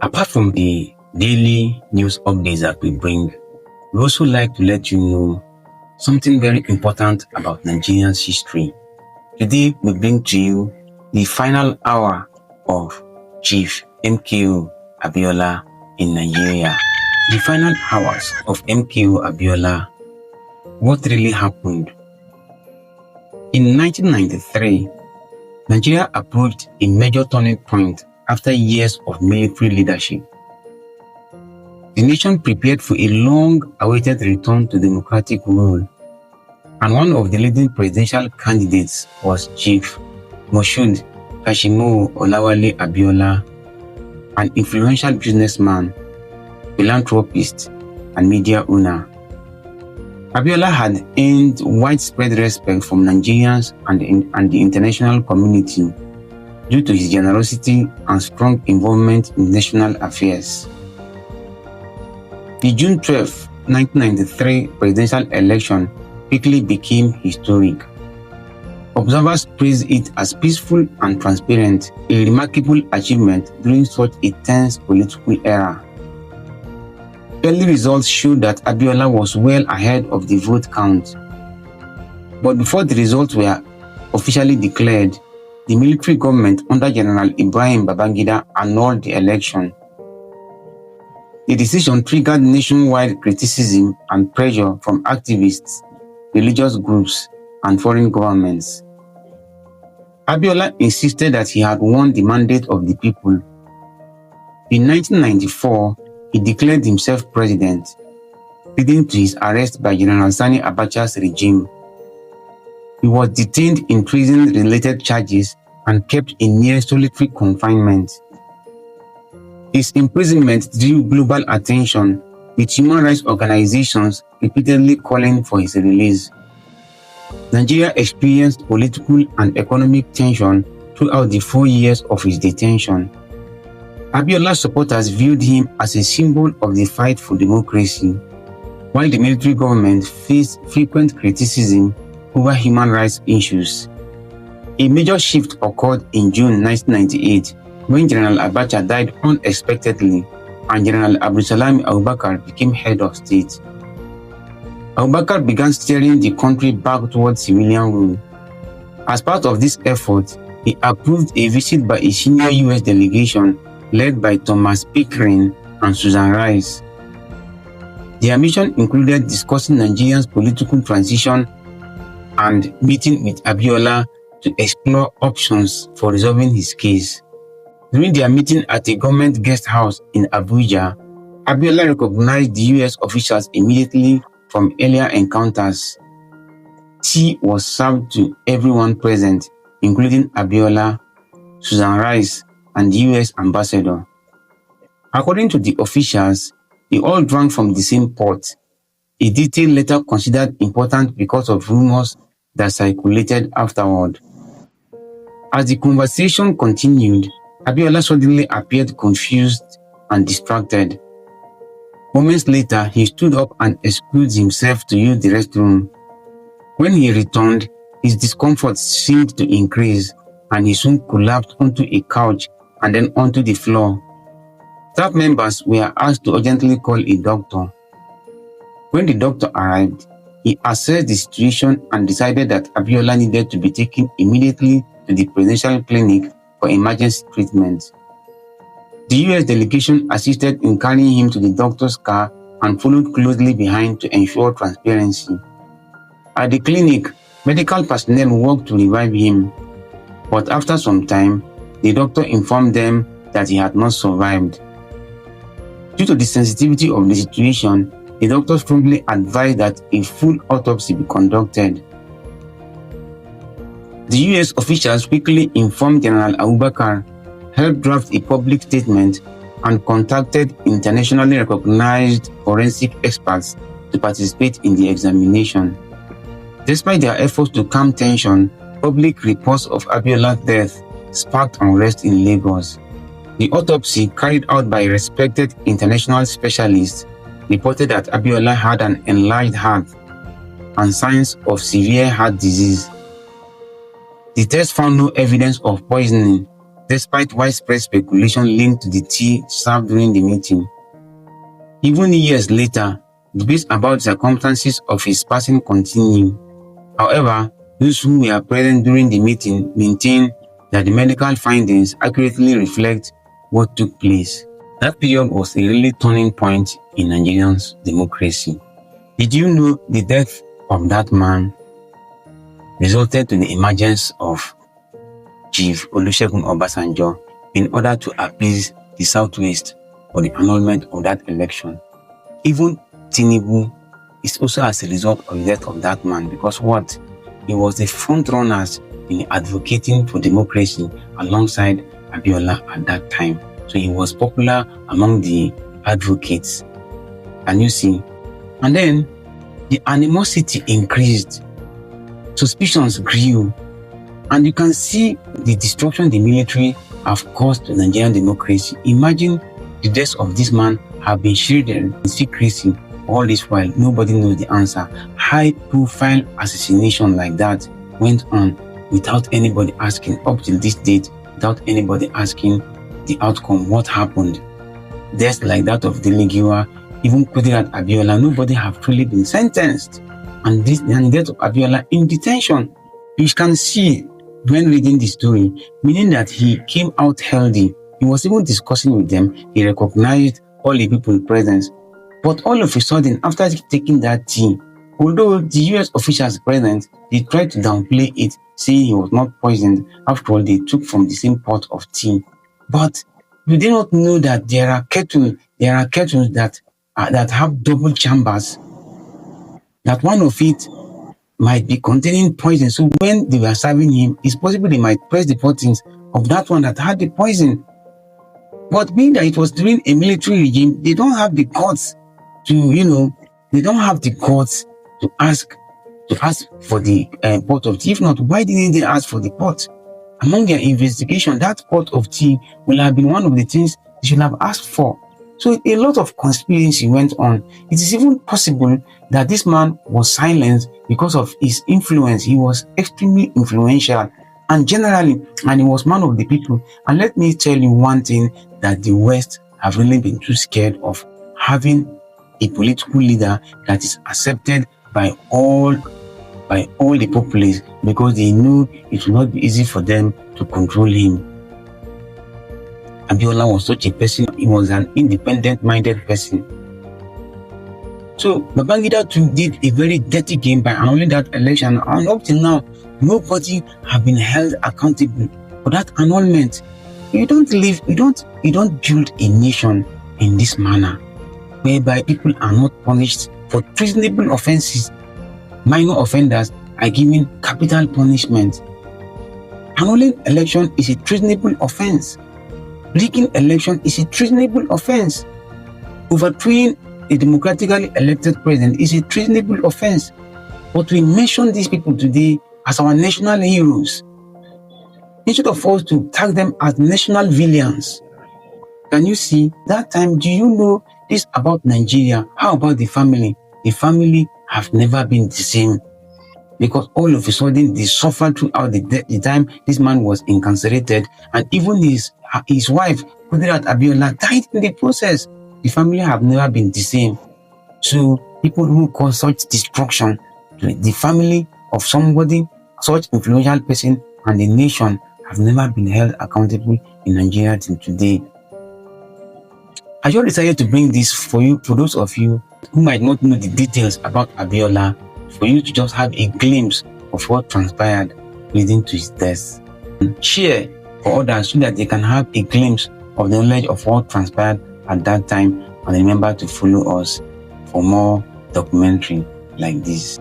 Apart from the daily news updates that we bring, we also like to let you know something very important about Nigerians' history. Today, we bring to you the final hour of Chief M.K.O. Abiola in Nigeria. The final hours of MKO Abiola. What really happened? In 1993, Nigeria approached a major turning point after years of military leadership. The nation prepared for a long-awaited return to democratic rule, and one of the leading presidential candidates was Chief Moshood Kashimo Olawale Abiola, an influential businessman, philanthropist, and media owner. Abiola had earned widespread respect from Nigerians and the international community due to his generosity and strong involvement in national affairs. The June 12, 1993 presidential election quickly became historic. Observers praised it as peaceful and transparent, a remarkable achievement during such a tense political era. Early results showed that Abiola was well ahead of the vote count. But before the results were officially declared, the military government under General Ibrahim Babangida annulled the election. The decision triggered nationwide criticism and pressure from activists, religious groups, and foreign governments. Abiola insisted that he had won the mandate of the people. In 1994, he declared himself president, leading to his arrest by General Sani Abacha's regime. He was detained in prison-related charges and kept in near solitary confinement. His imprisonment drew global attention, with human rights organizations repeatedly calling for his release. Nigeria experienced political and economic tension throughout the 4 years of his detention. Abiola's supporters viewed him as a symbol of the fight for democracy, while the military government faced frequent criticism over human rights issues. A major shift occurred in June 1998 when General Abacha died unexpectedly and General Abdulsalami Abubakar became head of state. Abubakar began steering the country back towards civilian rule. As part of this effort, he approved a visit by a senior US delegation led by Thomas Pickering and Susan Rice. Their mission included discussing Nigeria's political transition and meeting with Abiola to explore options for resolving his case. During their meeting at a government guest house in Abuja, Abiola recognized the US officials immediately from earlier encounters. Tea was served to everyone present, including Abiola, Susan Rice, and the US ambassador. According to the officials, they all drank from the same pot, a detail later considered important because of rumors that circulated afterward. As the conversation continued, Abiola suddenly appeared confused and distracted. Moments later, he stood up and excused himself to use the restroom. When he returned, his discomfort seemed to increase, and he soon collapsed onto a couch and then onto the floor. Staff members were asked to urgently call a doctor. When the doctor arrived, he assessed the situation and decided that Abiola needed to be taken immediately to the presidential clinic for emergency treatment. The US delegation assisted in carrying him to the doctor's car and followed closely behind to ensure transparency. At the clinic, medical personnel worked to revive him, but after some time, the doctor informed them that he had not survived. Due to the sensitivity of the situation, the doctor strongly advised that a full autopsy be conducted. The US officials quickly informed General Abubakar, helped draft a public statement, and contacted internationally recognized forensic experts to participate in the examination. Despite their efforts to calm tension, public reports of Abiola's death sparked unrest in Lagos. The autopsy, carried out by respected international specialists, reported that Abiola had an enlarged heart and signs of severe heart disease. The test found no evidence of poisoning, despite widespread speculation linked to the tea served during the meeting. Even years later, debates about the circumstances of his passing continue. However, those who were present during the meeting maintain that the medical findings accurately reflect what took place. That period was a really turning point in Nigerian's democracy. Did you know the death of that man resulted in the emergence of Chief Olusegun Obasanjo in order to appease the Southwest for the annulment of that election? Even Tinubu is also as a result of the death of that man, because what? He was the front runners in advocating for democracy alongside Abiola at that time. So he was popular among the advocates. Can you see? And then the animosity increased, suspicions grew, and you can see the destruction the military have caused to Nigerian democracy. Imagine the death of this man have been shielded in secrecy all this while. Nobody knows the answer. High-profile assassination like that went on without anybody asking, up till this date, without anybody asking the outcome, what happened. Deaths like that of Delegiwa, even Kudirat Abiola, nobody have truly been sentenced. And the death of Abiola in detention, you can see when reading the story, meaning that he came out healthy. He was even discussing with them. He recognized all the people present. But all of a sudden, after taking that tea, although the US officials present, they tried to downplay it, saying he was not poisoned. After all, they took from the same pot of tea. But you did not know that there are kettles that have double chambers, that one of it might be containing poison. So when they were serving him, it's possible they might press the buttons of that one that had the poison. But being that it was during a military regime, they don't have the guts to, they don't have the guts to ask for the pot of tea. If not, why didn't they ask for the pot? Among their investigation, that pot of tea will have been one of the things they should have asked for. So a lot of conspiracy went on. It is even possible that this man was silenced because of his influence. He was extremely influential and he was one of the people. And let me tell you one thing that the West have really been too scared of: having a political leader that is accepted by all the populace, because they knew it will not be easy for them to control him. Abiola was such a person. He was an independent-minded person. So Babangida too did a very dirty game by annulling that election, and up till now, nobody have been held accountable for that annulment. You don't build a nation in this manner, whereby people are not punished for treasonable offenses. Minor offenders are given capital punishment. Annulling election is a treasonable offense. Rigging election is a treasonable offense. Overthrowing a democratically elected president is a treasonable offense. But we mention these people today as our national heroes, instead of us to tag them as national villains. Can you see? That time, do you know this about Nigeria? How about the family? The family have never been the same, because all of a sudden they suffered throughout the time this man was incarcerated, and even his wife, Kudirat Abiola, died in the process. The family have never been the same. So people who cause such destruction to the family of somebody, such influential person, and the nation have never been held accountable in Nigeria till today. I just decided to bring this for you, for those of you who might not know the details about Abiola, for you to just have a glimpse of what transpired leading to his death. Share for others so that they can have a glimpse of the knowledge of what transpired at that time, and remember to follow us for more documentary like this.